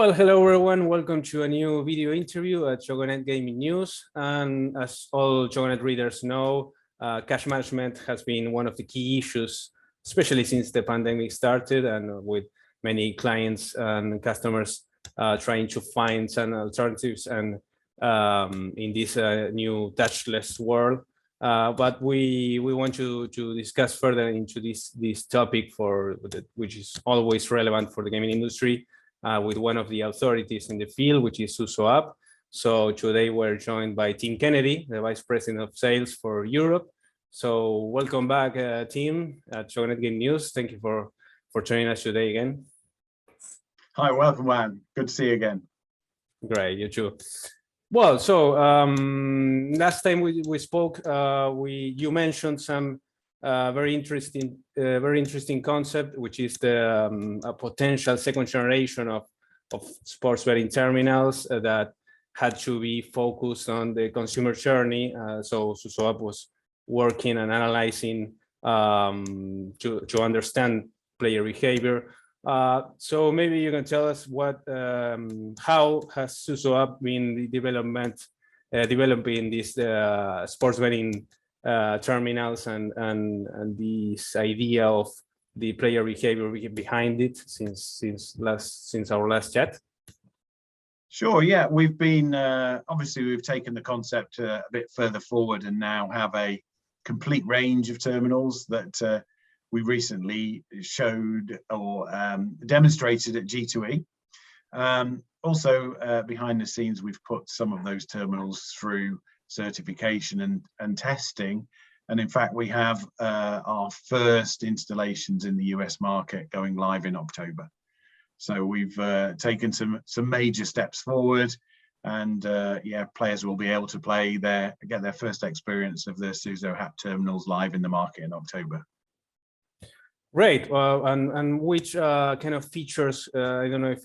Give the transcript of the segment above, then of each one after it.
Well, hello everyone. Welcome to a new video interview at Shogunate Gaming News. And as all Shogunate readers know, cash management has been one of the key issues, especially since the pandemic started, and with many clients and customers trying to find some alternatives and in this new touchless world. But we want to discuss further into this topic which is always relevant for the gaming industry. With one of the authorities in the field, which is SUZOHAPP. So today we're joined by Tim Kennedy, the Vice President of Sales for Europe. So welcome back, Tim, at Shogunate Game News. Thank you for joining us today again. Hi, welcome, Juan. Good to see you again. Great, you too. Well, so last time we spoke, you mentioned some very interesting concept, which is the a potential second generation of sports betting terminals that had to be focused on the consumer journey. So SUZOHAPP was working and analyzing to understand player behavior. So maybe you can tell us how has SUZOHAPP been developing this sports betting terminals and this idea of the player behavior behind it since our last chat? Sure, yeah, we've been obviously we've taken the concept a bit further forward and now have a complete range of terminals that we recently showed or demonstrated at G2E. Also behind the scenes, we've put some of those terminals through certification and testing, and in fact we have our first installations in the US market going live in October. So we've taken some major steps forward, and yeah, players will be able to get their first experience of the SUZOHAPP terminals live in the market in October. Great. And which kind of features, I don't know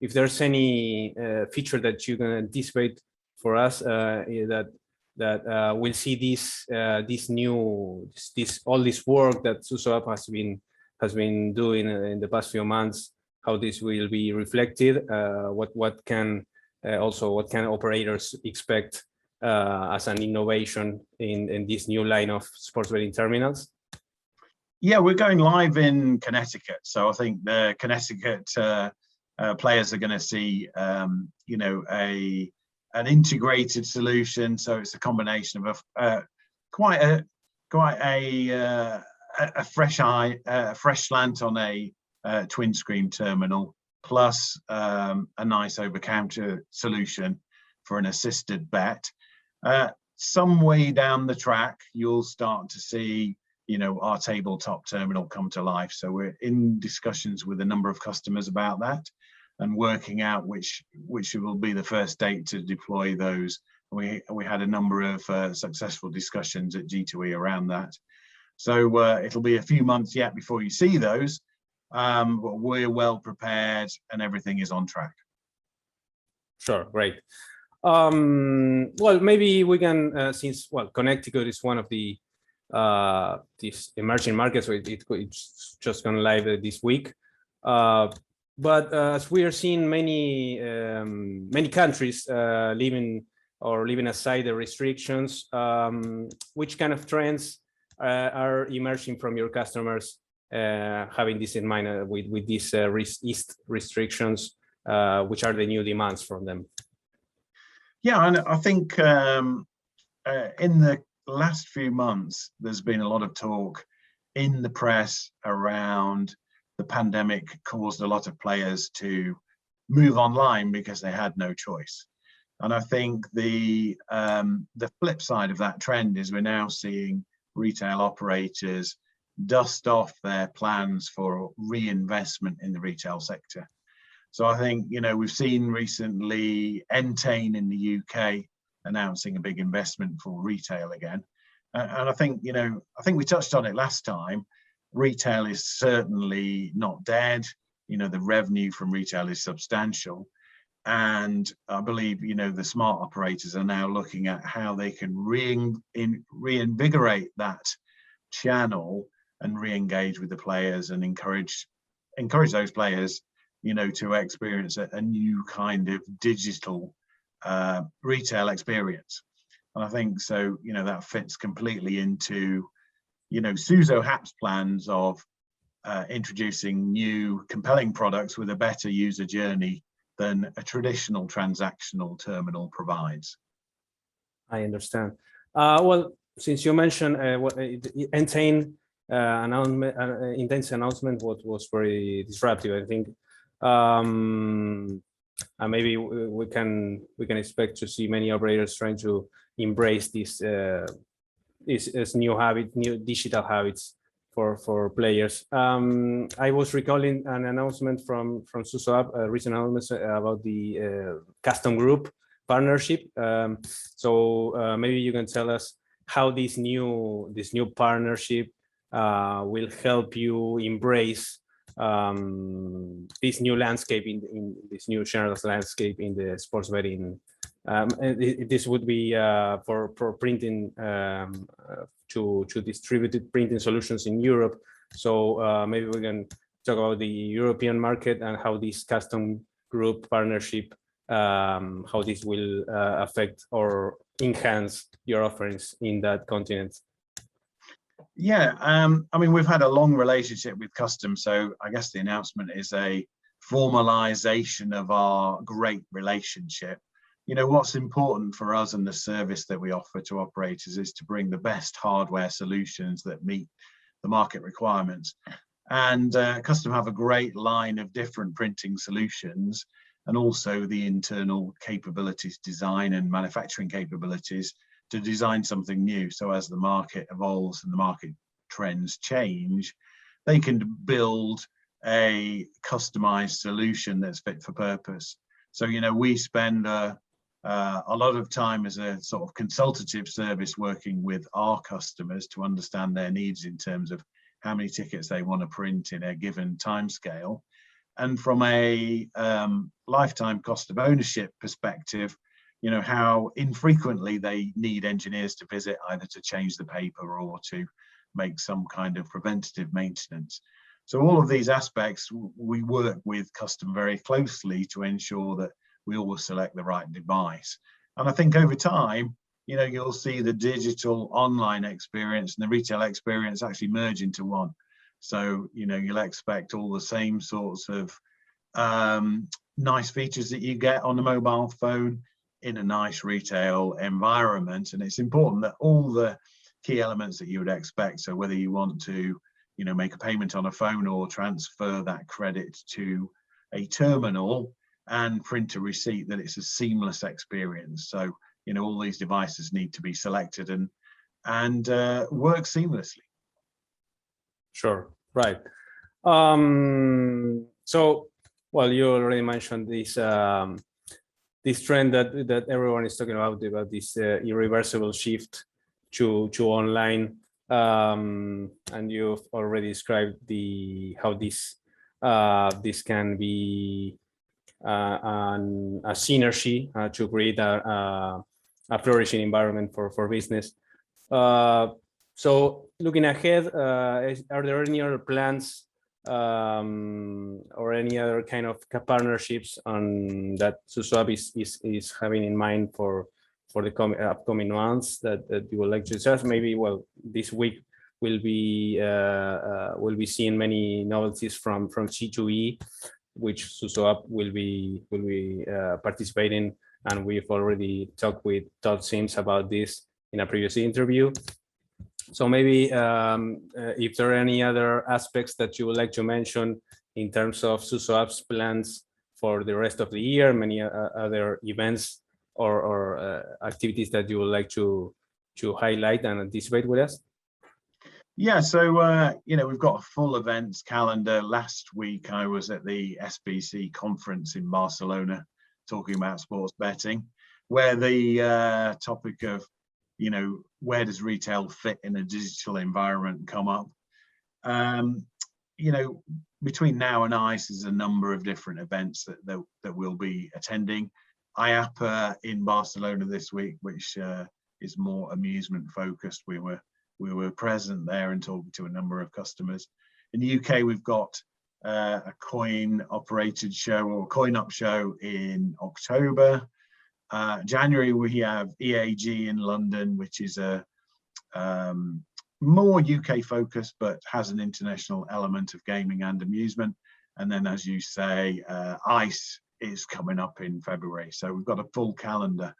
if there's any feature that you can anticipate for us that we'll see all this work that SUZOHAPP has been doing in the past few months, how this will be reflected, what can operators expect as an innovation in this new line of sports betting terminals? Yeah, we're going live in Connecticut, so I think the Connecticut players are going to see an integrated solution. So it's a combination of quite a fresh slant on a twin screen terminal, plus a nice over-counter solution for an assisted bet. Some way down the track, you'll start to see our tabletop terminal come to life. So we're in discussions with a number of customers about that, and working out which will be the first date to deploy those. We had a number of successful discussions at G2E around that. So it'll be a few months yet before you see those, but we're well prepared and everything is on track. Sure, great. Well, maybe we can, since Connecticut is one of the these emerging markets, so it's just gone live this week. But as we are seeing many countries leaving aside the restrictions, which kind of trends are emerging from your customers, having this in mind with these restrictions, which are the new demands from them? Yeah, and I think in the last few months, there's been a lot of talk in the press around the pandemic caused a lot of players to move online because they had no choice. And I think the flip side of that trend is we're now seeing retail operators dust off their plans for reinvestment in the retail sector. So I think, we've seen recently Entain in the UK announcing a big investment for retail again. And I think we touched on it last time. Retail is certainly not dead. The revenue from retail is substantial. And I believe, the smart operators are now looking at how they can reinvigorate that channel and re-engage with the players and encourage those players to experience a new kind of digital retail experience. And I think so, that fits completely into, SUZOHAPP's plans of introducing new compelling products with a better user journey than a traditional transactional terminal provides. I understand. Well, since you mentioned Entain intense announcement was very disruptive, I think. And maybe we can expect to see many operators trying to embrace this new digital habits for players. I was recalling an announcement from SUZOHAPP, a recent announcement about the custom group partnership. So maybe you can tell us how this new partnership will help you embrace this new landscape in this new general landscape in the sports betting. This would be for printing to distributed printing solutions in Europe. So maybe we can talk about the European market and how this custom group partnership, how this will affect or enhance your offerings in that continent. Yeah, I mean, we've had a long relationship with Custom, so I guess the announcement is a formalization of our great relationship. What's important for us and the service that we offer to operators is to bring the best hardware solutions that meet the market requirements. And Custom have a great line of different printing solutions, and also the internal capabilities, design and manufacturing capabilities to design something new. So as the market evolves and the market trends change, they can build a customized solution that's fit for purpose. So, we spend a lot of time as a sort of consultative service working with our customers to understand their needs in terms of how many tickets they want to print in a given timescale. And from a lifetime cost of ownership perspective, how infrequently they need engineers to visit, either to change the paper or to make some kind of preventative maintenance. So all of these aspects, we work with Custom very closely to ensure that we always select the right device. And I think over time, you'll see the digital online experience and the retail experience actually merge into one. So, you'll expect all the same sorts of nice features that you get on a mobile phone in a nice retail environment. And it's important that all the key elements that you would expect, so whether you want to make a payment on a phone or transfer that credit to a terminal and print a receipt, that it's a seamless experience. So all these devices need to be selected and work seamlessly. Sure, right. So, well, you already mentioned this this trend that everyone is talking about this irreversible shift to online, and you've already described how this can be a synergy to create a flourishing environment for business. So looking ahead, are there any other plans or any other kind of partnerships that SUZOHAPP is having in mind for the upcoming months that you would like to discuss? Maybe, well, this week we'll be seeing many novelties from C2E, which SUZOHAPP will be participating, and we've already talked with Todd Sims about this in a previous interview. So maybe if there are any other aspects that you would like to mention in terms of SUZOHAPP's plans for the rest of the year, many other events or activities that you would like to highlight and anticipate with us? Yeah, so we've got a full events calendar. Last week I was at the SBC conference in Barcelona talking about sports betting, where the topic of where does retail fit in a digital environment come up. Between now and ICE there's a number of different events that we'll be attending. IAPA in Barcelona this week, which is more amusement focused. We were present there and talking to a number of customers. In the UK, we've got a coin-operated show or coin-op show in October. January, we have EAG in London, which is a more UK focused, but has an international element of gaming and amusement. And then, as you say, ICE is coming up in February. So we've got a full calendar.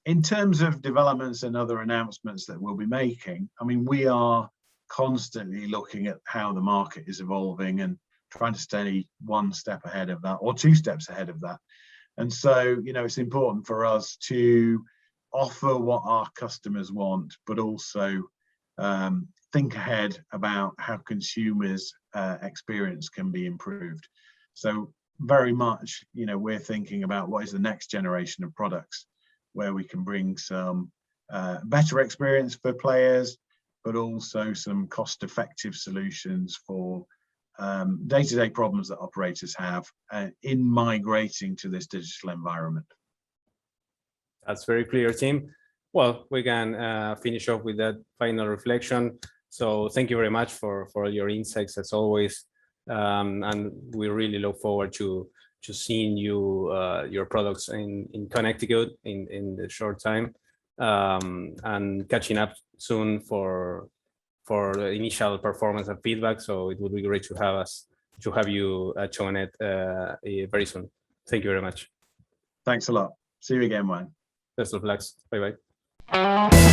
In terms of developments and other announcements that we'll be making, I mean, we are constantly looking at how the market is evolving and trying to stay one step ahead of that or two steps ahead of that. And so, you know, it's important for us to offer what our customers want, but also think ahead about how consumers' experience can be improved. So very much, you know, we're thinking about what is the next generation of products where we can bring some better experience for players, but also some cost-effective solutions for day-to-day problems that operators have in migrating to this digital environment. That's very clear, Tim. Well, we can finish off with that final reflection. So thank you very much for your insights as always. And we really look forward to seeing your products in Connecticut in the short time, and catching up soon for the initial performance and feedback. So it would be great to have you at Chogonet very soon. Thank you very much. Thanks a lot. See you again, Juan. Best of luck. Bye bye.